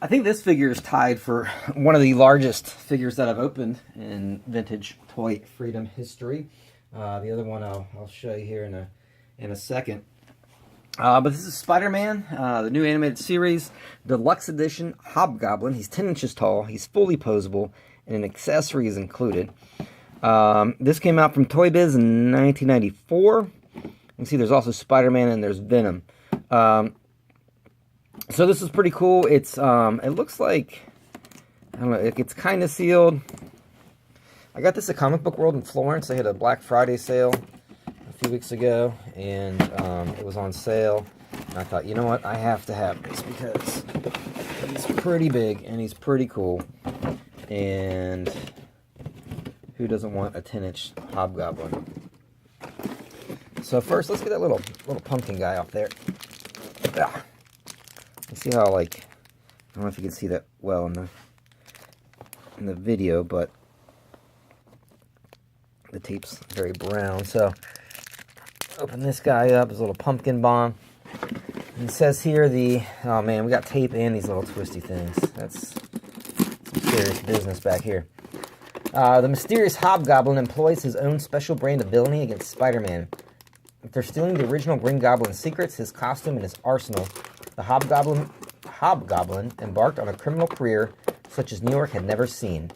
I think this figure is tied for one of the largest figures that I've opened in vintage toy freedom history. The other one I'll show you here in a second. But this is Spider-Man, the new animated series, Deluxe Edition, Hobgoblin. He's 10 inches tall, he's fully posable, and an accessory is included. This came out from Toy Biz in 1994. You can see there's also Spider-Man and there's Venom. So this is pretty cool. It's it looks like, I don't know, it's kind of sealed. I got this at Comic Book World in Florence. They had a Black Friday sale a few weeks ago, and it was on sale. And I thought, you know what, I have to have this because he's pretty big and he's pretty cool. And who doesn't want a 10-inch Hobgoblin? So first, let's get that little pumpkin guy off there. Ah. You see how, like, I don't know if you can see that well in the video, but the tape's very brown. So open this guy up, his little pumpkin bomb. And it says here oh man, we got tape and these little twisty things. That's some serious business back here. The mysterious Hobgoblin employs his own special brand of villainy against Spider-Man. After stealing the original Green Goblin's secrets, his costume, and his arsenal, the Hobgoblin embarked on a criminal career such as New York had never seen.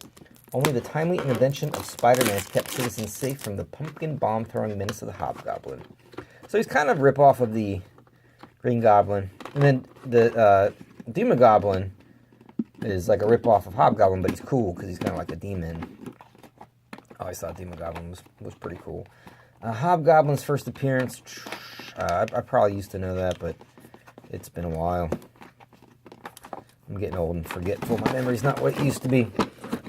Only the timely intervention of Spider-Man has kept citizens safe from the pumpkin bomb-throwing menace of the Hobgoblin. So he's kind of a rip-off of the Green Goblin. And then the Demogoblin is like a rip-off of Hobgoblin, but he's cool because he's kind of like a demon. I always thought Demogoblin was pretty cool. Hobgoblin's first appearance, I probably used to know that, but it's been a while. I'm getting old and forgetful. My memory's not what it used to be.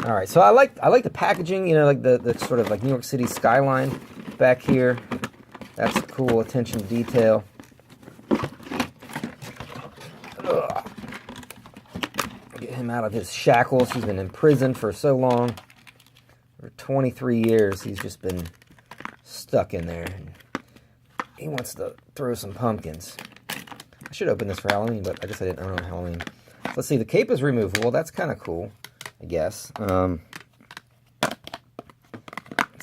All right, so I like the packaging. You know, like the sort of like New York City skyline back here. That's cool. Attention to detail. Ugh. Get him out of his shackles. He's been in prison for so long. For 23 years, he's just been stuck in there. He wants to throw some pumpkins. I should open this for Halloween, but I guess I didn't own it on Halloween. Let's see, the cape is removable. That's kind of cool, I guess. So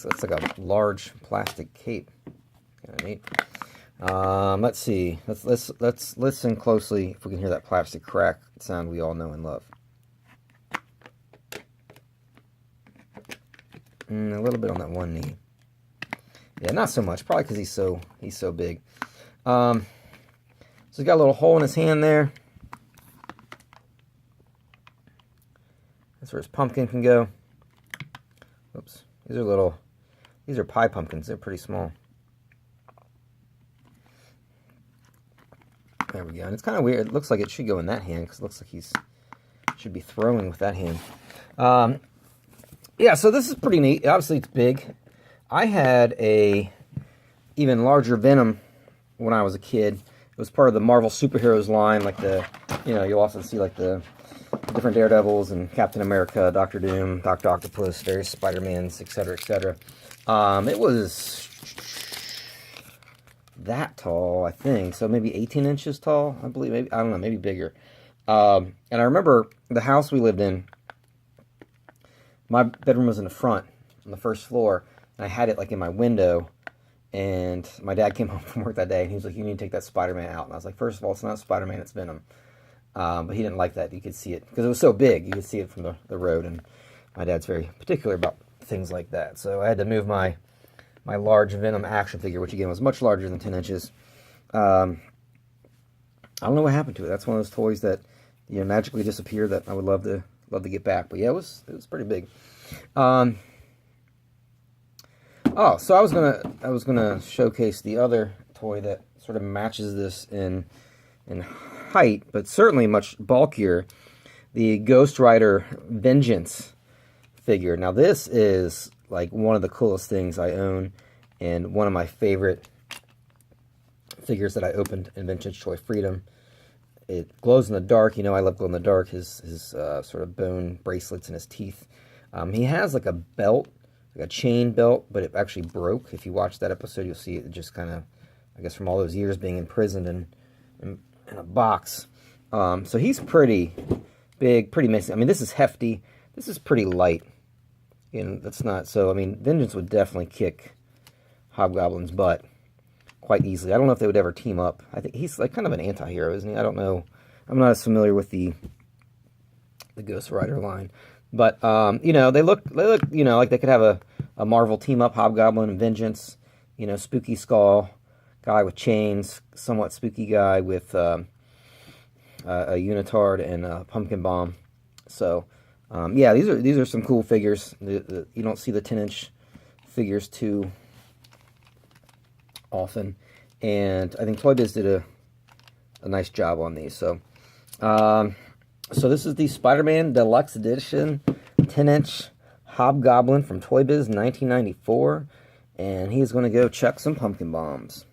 it's like a large plastic cape. Kind of neat. Let's see. Let's listen closely if we can hear that plastic crack sound we all know and love. A little bit on that one knee. Yeah, not so much. Probably because he's so big. So he's got a little hole in his hand there. That's where his pumpkin can go. Oops. These are pie pumpkins. They're pretty small. There we go. And it's kind of weird. It looks like it should go in that hand because it looks like should be throwing with that hand. Yeah, so this is pretty neat. Obviously, it's big. I had a even larger Venom when I was a kid. It was part of the Marvel superheroes line, like you'll often see like the different Daredevils and Captain America, Doctor Doom, Dr. Octopus, various Spider-Mans, etc., etc. It was that tall, I think, so maybe 18 inches tall, I believe. Maybe, I don't know, maybe bigger. And I remember the house we lived in, my bedroom was in the front, on the first floor, and I had it like in my window. And my dad came home from work that day, and he was like, you need to take that Spider-Man out. And I was like, first of all, it's not Spider-Man, it's Venom. But he didn't like that. You could see it, because it was so big, you could see it from the road. And my dad's very particular about things like that. So I had to move my large Venom action figure, which again was much larger than 10 inches. I don't know what happened to it. That's one of those toys that magically disappeared that I would love to get back. But yeah, it was pretty big. Oh, so I was gonna showcase the other toy that sort of matches this in height, but certainly much bulkier. The Ghost Rider Vengeance figure. Now this is like one of the coolest things I own, and one of my favorite figures that I opened in Vintage Toy Freedom. It glows in the dark. I love glow in the dark. His sort of bone bracelets and his teeth. He has like a belt, like a chain belt, but it actually broke. If you watch that episode, you'll see it just kind of, I guess, from all those years being imprisoned in a box. So he's pretty big, pretty messy. I mean, this is hefty. This is pretty light. And that's not, so, I mean, Vengeance would definitely kick Hobgoblin's butt quite easily. I don't know if they would ever team up. I think he's like kind of an anti-hero, isn't he? I don't know. I'm not as familiar with the Ghost Rider line. But, you know, they look, you know, like they could have a Marvel team-up, Hobgoblin and Vengeance. You know, Spooky Skull, guy with chains, somewhat spooky guy with a Unitard and a Pumpkin Bomb. So, yeah, these are some cool figures. You don't see the 10-inch figures too often, and I think Toy Biz did a nice job on these. So, so this is the Spider-Man Deluxe Edition 10-inch Hobgoblin from Toy Biz 1994, and he's going to go chuck some pumpkin bombs.